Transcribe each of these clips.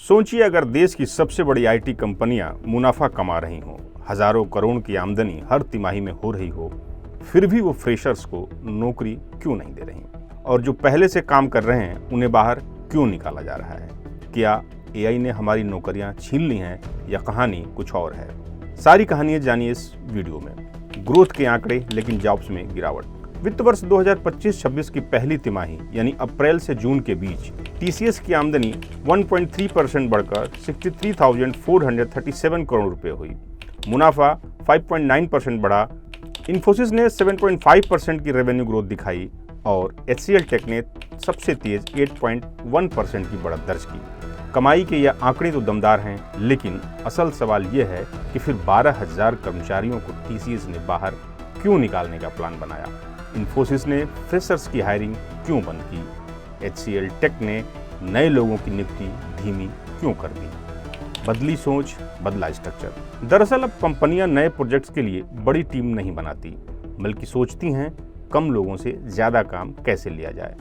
सोचिए अगर देश की सबसे बड़ी आईटी कंपनियां मुनाफा कमा रही हों, हजारों करोड़ की आमदनी हर तिमाही में हो रही हो, फिर भी वो फ्रेशर्स को नौकरी क्यों नहीं दे रही, और जो पहले से काम कर रहे हैं उन्हें बाहर क्यों निकाला जा रहा है? क्या एआई ने हमारी नौकरियां छीन ली हैं या कहानी कुछ और है? सारी कहानियां जानिए इस वीडियो में। ग्रोथ के आंकड़े लेकिन जॉब्स में गिरावट। वित्त वर्ष 2025-26 की पहली तिमाही यानी अप्रैल से जून के बीच टीसीएस की आमदनी 1.3% बढ़कर 63,437 करोड़ रुपए हुई। मुनाफा 5.9% बढ़ा। इन्फोसिस ने 7.5% की रेवेन्यू ग्रोथ दिखाई और एचसीएल टेक ने सबसे तेज 8.1% की बढ़त दर्ज की। कमाई के ये आंकड़े तो दमदार हैं, लेकिन असल सवाल ये है कि फिर 12,000 कर्मचारियों को टीसीएस ने बाहर क्यों निकालने का प्लान बनाया? इन्फोसिस ने फ्रेशर्स की हायरिंग क्यों बंद की? एचसीएल टेक ने नए लोगों की नियुक्ति धीमी क्यों कर दी? बदली सोच, बदला स्ट्रक्चर। दरअसल अब कंपनियां नए प्रोजेक्ट्स के लिए बड़ी टीम नहीं बनाती, बल्कि सोचती हैं कम लोगों से ज़्यादा काम कैसे लिया जाए।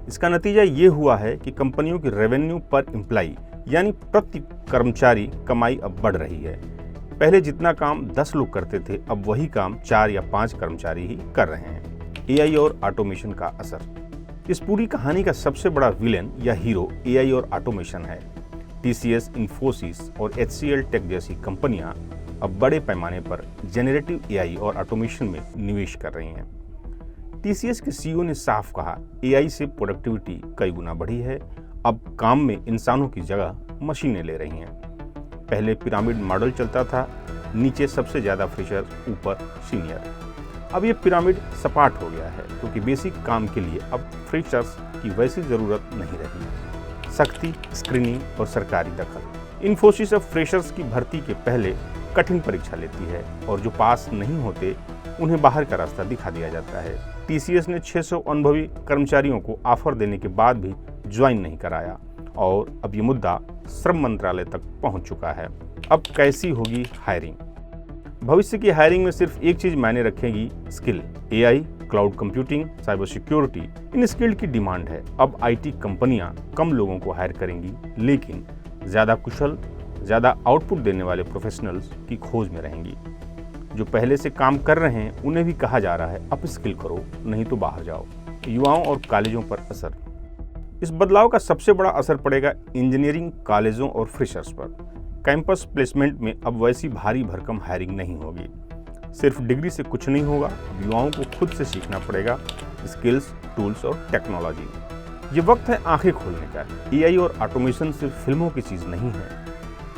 इसका नतीजा ये हुआ है कि कंपनियों की रेवेन्यू पर एम्प्लॉई यानी प्रति कर्मचारी कमाई अब बढ़ रही है। पहले जितना काम 10 लोग करते थे, अब वही काम 4 या 5 कर्मचारी ही कर रहे हैं। एआई और ऑटोमेशन का असर। इस पूरी कहानी का सबसे बड़ा विलेन या हीरो एआई और ऑटोमेशन है। टीसीएस, इन्फोसिस और एचसीएल टेक जैसी कंपनियां अब बड़े पैमाने पर जेनरेटिव एआई और ऑटोमेशन में निवेश कर रही हैं। टीसीएस के सीईओ ने साफ कहा, एआई से प्रोडक्टिविटी कई गुना बढ़ी है। अब काम में इंसानों की जगह मशीनें ले रही हैं। पहले पिरामिड मॉडल चलता था, नीचे सबसे ज्यादा फ्रेशर, ऊपर सीनियर। अब ये पिरामिड सपाट हो गया है, क्योंकि बेसिक काम के लिए अब फ्रेशर्स की वैसी जरूरत नहीं रही। सख्ती, स्क्रीनिंग और सरकारी दखल। इन्फोसिस अब फ्रेशर्स की भर्ती के पहले कठिन परीक्षा लेती है और जो पास नहीं होते उन्हें बाहर का रास्ता दिखा दिया जाता है। टीसीएस ने 600 अनुभवी कर्मचारियों को ऑफर देने के बाद भी ज्वाइन नहीं कराया और अब ये मुद्दा श्रम मंत्रालय तक पहुंच चुका है। अब कैसी होगी हायरिंग? भविष्य की हायरिंग में सिर्फ एक चीज मायने रखेगी, skill. AI, cloud computing, cyber security, इन स्किल की डिमांड है। अब आईटी कंपनियां कम लोगों को हायर करेंगी, लेकिन ज्यादा कुशल, ज्यादा आउटपुट देने वाले प्रोफेशनल्स की खोज में रहेंगी। जो पहले से काम कर रहे हैं उन्हें भी कहा जा रहा है अप स्किल करो, नहीं तो बाहर जाओ। युवाओं और कॉलेजों पर असर। इस बदलाव का सबसे बड़ा असर पड़ेगा इंजीनियरिंग कॉलेजों और फ्रेशर्स पर। कैंपस प्लेसमेंट में अब वैसी भारी भरकम हायरिंग नहीं होगी। सिर्फ डिग्री से कुछ नहीं होगा, अब युवाओं को खुद से सीखना पड़ेगा, स्किल्स, टूल्स और टेक्नोलॉजी। ये वक्त है आंखें खोलने का। एआई और ऑटोमेशन सिर्फ फिल्मों की चीज़ नहीं है,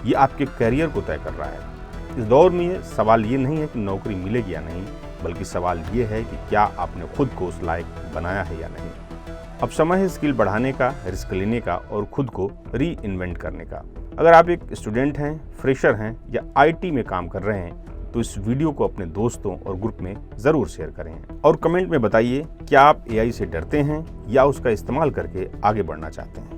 ये आपके करियर को तय कर रहा है। इस दौर में ये सवाल ये नहीं है कि नौकरी मिलेगी या नहीं, बल्कि सवाल ये है कि क्या आपने खुद को उस लायक बनाया है या नहीं। अब समय है स्किल बढ़ाने का, रिस्क लेने का और खुद को री इन्वेंट करने का। अगर आप एक स्टूडेंट हैं, फ्रेशर हैं या आईटी में काम कर रहे हैं, तो इस वीडियो को अपने दोस्तों और ग्रुप में ज़रूर शेयर करें और कमेंट में बताइए क्या आप एआई से डरते हैं या उसका इस्तेमाल करके आगे बढ़ना चाहते हैं।